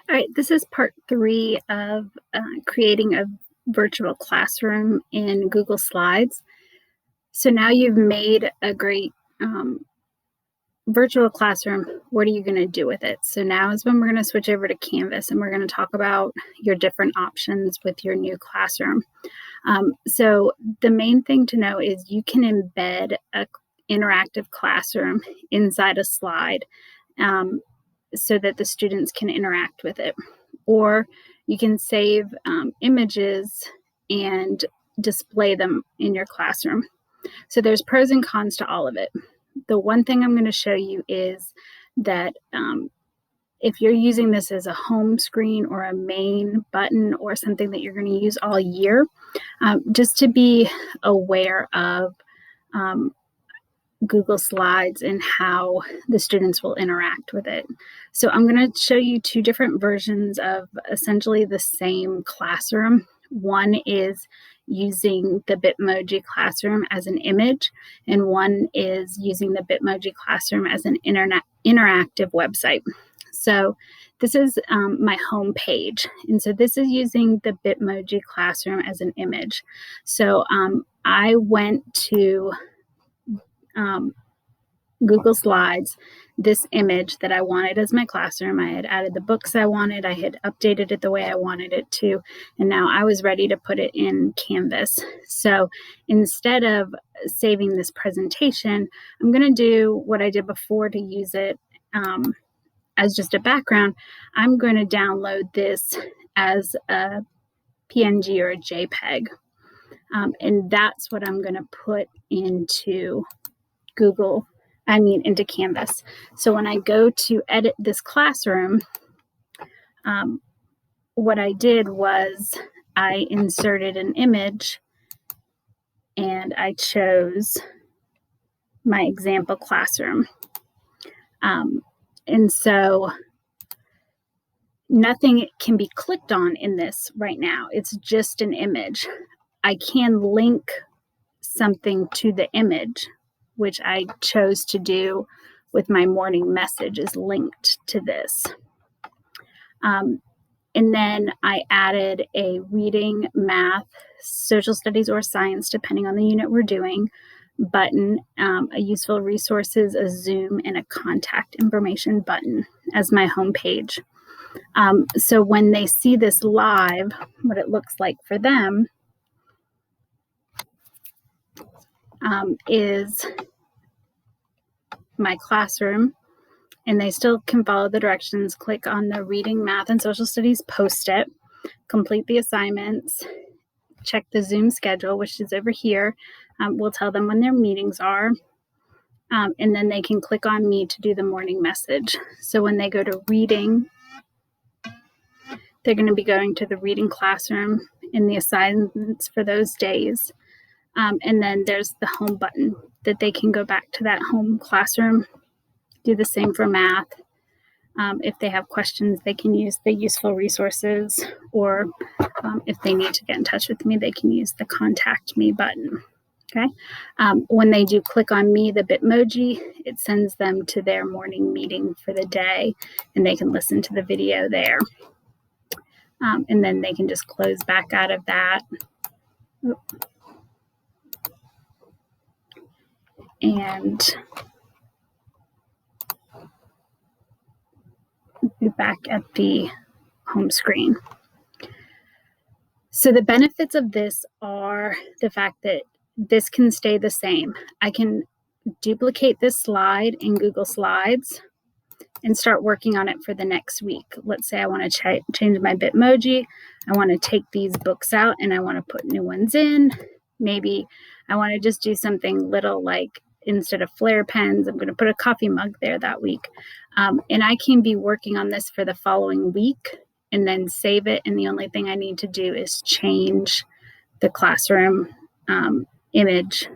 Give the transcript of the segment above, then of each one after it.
All right, this is part 3 of creating a virtual classroom in Google Slides. So now you've made a great virtual classroom. What are you going to do with it? So now is when we're going to switch over to Canvas and we're going to talk about your different options with your new classroom. So the main thing to know is you can embed an interactive classroom inside a slide so that the students can interact with it. Or you can save images and display them in your classroom. So there's pros and cons to all of it. The one thing I'm going to show you is that if you're using this as a home screen or a main button or something that you're going to use all year, just to be aware of Google Slides and how the students will interact with it. So I'm going to show you 2 different versions of essentially the same classroom. One is using the Bitmoji Classroom as an image, and one is using the Bitmoji Classroom as an interactive website. So this is my home page, and so this is using the Bitmoji Classroom as an image. So I went to Google Slides, this image that I wanted as my classroom. I had added the books I wanted, I had updated it the way I wanted it to, and now I was ready to put it in Canvas. So instead of saving this presentation, I'm going to do what I did before to use it as just a background. I'm going to download this as a PNG or a JPEG, and that's what I'm going to put into into Canvas. So when I go to edit this classroom, what I did was I inserted an image and I chose my example classroom. And so nothing can be clicked on in this right now. It's just an image. I can link something to the image, which I chose to do with my morning message, is linked to this. And then I added a reading, math, social studies, or science, depending on the unit we're doing, button, a useful resources, a Zoom, and a contact information button as my home page. So when they see this live, what it looks like for them is my classroom, and they still can follow the directions, click on the reading, math, and social studies post-it, complete the assignments, check the Zoom schedule, which is over here. We'll tell them when their meetings are, and then they can click on me to do the morning message. So when they go to reading, they're going to be going to the reading classroom and the assignments for those days. And then there's the home button that they can go back to that home classroom, do the same for math. If they have questions, they can use the useful resources, or if they need to get in touch with me, they can use the contact me button. Okay. When they do click on me, the Bitmoji, it sends them to their morning meeting for the day, and they can listen to the video there. And then they can just close back out of that. And be back at the home screen. So the benefits of this are the fact that this can stay the same. I can duplicate this slide in Google Slides and start working on it for the next week. Let's say I want to change my Bitmoji. I want to take these books out and I want to put new ones in. Maybe I want to just do something little, like instead of flare pens, I'm going to put a coffee mug there that week. And I can be working on this for the following week and then save it. And the only thing I need to do is change the classroom image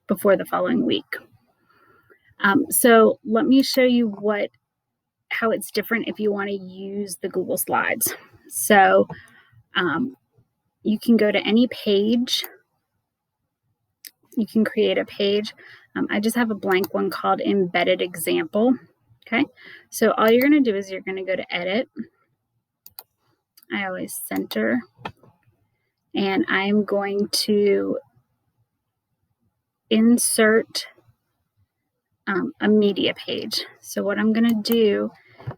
before the following week. So let me show you how it's different if you want to use the Google Slides. So you can go to any page. You can create a page. I just have a blank one called Embedded Example. Okay, so all you're going to do is you're going to go to Edit, I always center, and I'm going to insert a media page. So what I'm going to do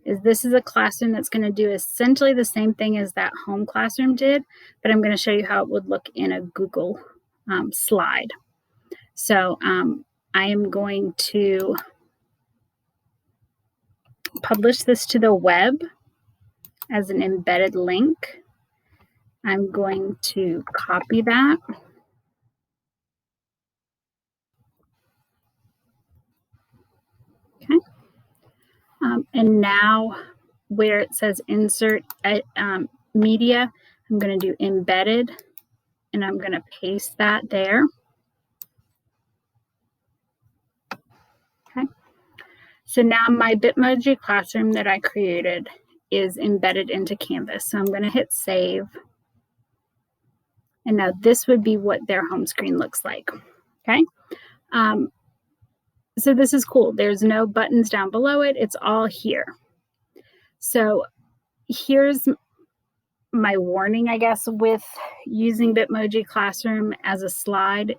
is, this is a classroom that's going to do essentially the same thing as that home classroom did, but I'm going to show you how it would look in a Google slide. So I am going to publish this to the web as an embedded link. I'm going to copy that. Okay. And now where it says insert media, I'm going to do embedded, and I'm going to paste that there. Okay. So now my Bitmoji classroom that I created is embedded into Canvas. So I'm going to hit save. And now this would be what their home screen looks like. Okay. So this is cool. There's no buttons down below it. It's all here. So here's my warning, I guess, with using Bitmoji Classroom as a slide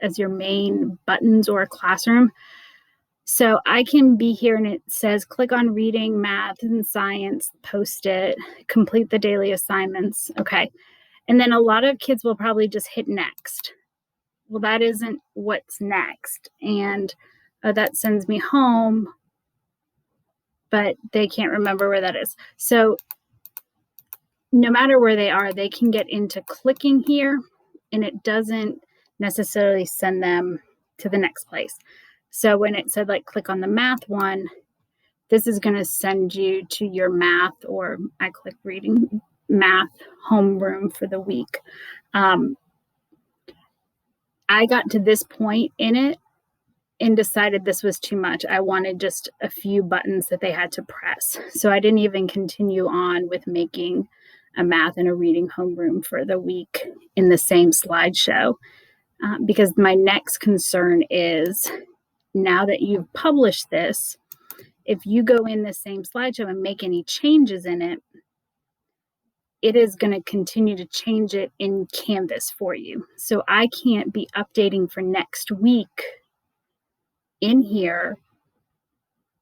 as your main buttons or classroom. So I can be here and it says click on reading, math, and science, post it, complete the daily assignments. Okay. And then a lot of kids will probably just hit next. Well, that isn't what's next. And that sends me home, but they can't remember where that is. So no matter where they are, they can get into clicking here, and it doesn't necessarily send them to the next place. So when it said like click on the math one, this is going to send you to your math, or I click reading math homeroom for the week. I got to this point in it and decided this was too much. I wanted just a few buttons that they had to press. So I didn't even continue on with making a math and a reading homeroom for the week in the same slideshow, because my next concern is, now that you've published this, if you go in the same slideshow and make any changes in it, it is going to continue to change it in Canvas for you. So I can't be updating for next week in here,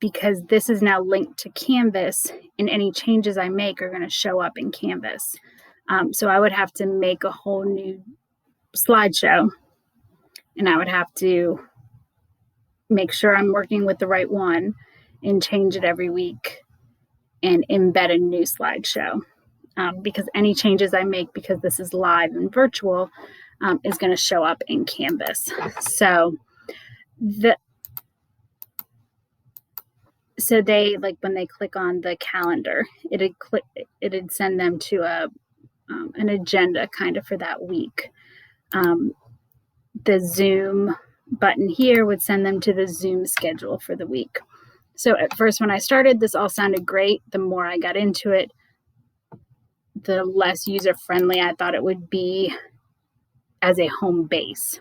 because this is now linked to Canvas, and any changes I make are going to show up in Canvas. So I would have to make a whole new slideshow, and I would have to make sure I'm working with the right one and change it every week and embed a new slideshow. Because any changes I make, because this is live and virtual, is going to show up in Canvas. So they, like, when they click on the calendar, it'd send them to an agenda kind of for that week. The Zoom button here would send them to the Zoom schedule for the week. So at first, when I started, this all sounded great. The more I got into it, the less user-friendly I thought it would be as a home base.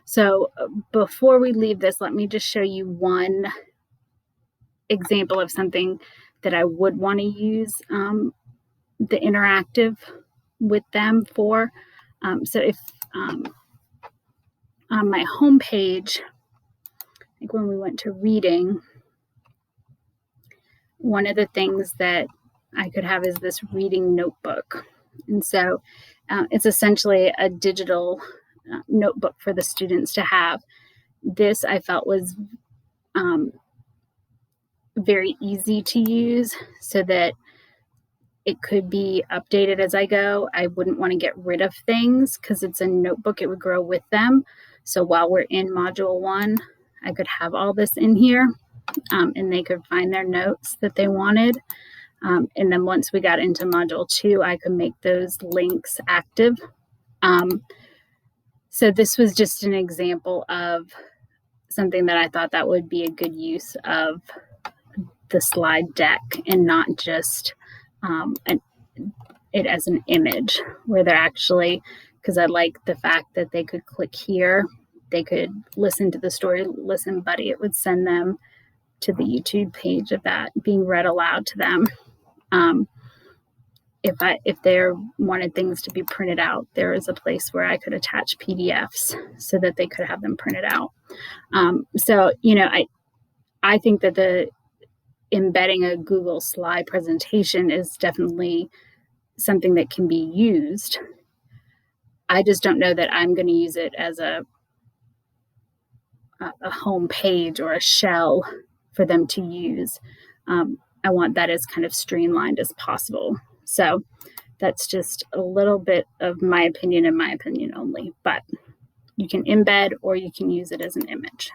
So before we leave this, let me just show you one example of something that I would want to use the interactive with them for. So if on my home page, like when we went to reading, one of the things that I could have is this reading notebook. And so it's essentially a digital notebook for the students to have. This I felt was very easy to use, so that it could be updated as I go. I wouldn't want to get rid of things because it's a notebook. It would grow with them. So while we're in Module 1, I could have all this in here, and they could find their notes that they wanted. And then once we got into Module 2, I could make those links active. So this was just an example of something that I thought that would be a good use of the slide deck, and not just it as an image, where they're actually, because I like the fact that they could click here, they could listen to the story, Listen Buddy. It would send them to the YouTube page of that being read aloud to them. if they wanted things to be printed out, there is a place where I could attach PDFs so that they could have them printed out. So, I think that the embedding a Google slide presentation is definitely something that can be used. I just don't know that I'm going to use it as a home page or a shell for them to use. I want that as kind of streamlined as possible. So that's just a little bit of my opinion and my opinion only, but you can embed or you can use it as an image.